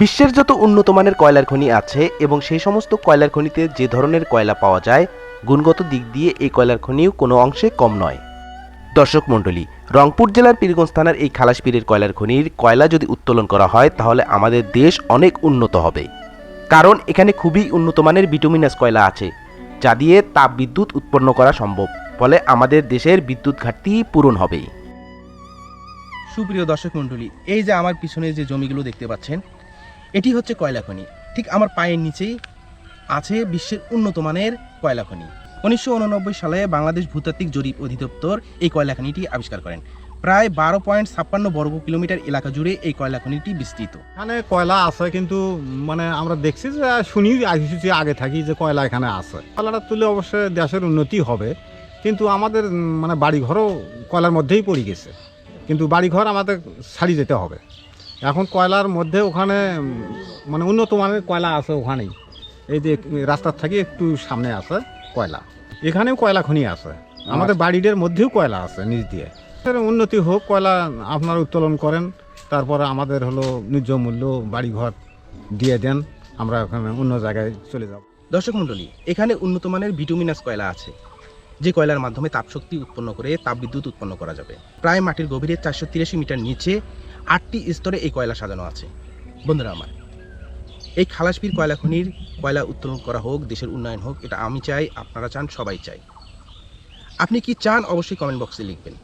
বিশ্বের যত উন্নত মানের কয়লার খনি আছে এবং সেই সমস্ত কয়লার খনিতে যে ধরনের কয়লা পাওয়া যায়, গুণগত দিক দিয়ে এই কয়লার খনিও কোনো অংশে কম নয়। দর্শক মণ্ডলী, রংপুর জেলার পীরগঞ্জ থানার এই খালাসপীরের কয়লার খনির কয়লা যদি উত্তোলন করা হয় তাহলে আমাদের দেশ অনেক উন্নত হবে। কারণ এখানে খুবই উন্নত মানের বিটুমিনাস কয়লা আছে, যা দিয়ে তাপ বিদ্যুৎ উৎপন্ন করা সম্ভব। ফলে আমাদের দেশের বিদ্যুৎ ঘাটতি পূরণ হবে। সুপ্রিয় দর্শক মণ্ডলী, এই যে আমার পিছনে যে জমিগুলো দেখতে পাচ্ছেন, এটি হচ্ছে কয়লা খনি। ঠিক আমার পায়ের নিচেই আছে বিশ্বের উন্নত মানের কয়লা খনি। 1989 সালে বাংলাদেশ ভূতাত্ত্বিক জরিপ অধিদপ্তর এই কয়লা খনিটি আবিষ্কার করেন। প্রায় 12.56 বর্গ কিলোমিটার এলাকা জুড়ে এই কয়লা খনিটি বিস্তৃত। এখানে কয়লা আছে, কিন্তু আমরা দেখছি যে শুনি আসছি আগে থাকি যে কয়লা এখানে আছে। কয়লাটা তুলে অবশ্যই দেশের উন্নতি হবে, কিন্তু আমাদের বাড়িঘরও কয়লার মধ্যেই পড়ে গেছে। কিন্তু বাড়িঘর আমাদের ছাড়িয়ে যেতে হবে। এখন কয়লার মধ্যে ওখানে উন্নত মানের কয়লা আছে ওখানেই। এই যে রাস্তার থেকে একটু সামনে আছে কয়লা, এখানেও কয়লা খনি আছে। আমাদের বাড়ির মধ্যেও কয়লা আছে নিচ দিয়ে। উন্নতি হোক, কয়লা আপনারা উত্তোলন করেন, তারপরে আমাদের ন্যায্য মূল্য বাড়িঘর দিয়ে দেন, আমরা ওখানে অন্য জায়গায় চলে যাব। দর্শক মণ্ডলী, এখানে উন্নত মানের বিটুমিনাস কয়লা আছে, যে কয়লার মাধ্যমে তাপশক্তি উৎপন্ন করে তাপবিদ্যুৎ উৎপন্ন করা যাবে। প্রায় মাটির গভীরে 483 মিটার নিচে 8টি স্তরে এই কয়লা সাজানো আছে। বন্ধুরা আমার, এই খালাসপীর কয়লা খনির কয়লা উত্তোলন করা হোক, দেশের উন্নয়ন হোক, এটা আমি চাই, আপনারা চান, সবাই চাই। আপনি কি চান অবশ্যই কমেন্ট বক্সে লিখবেন।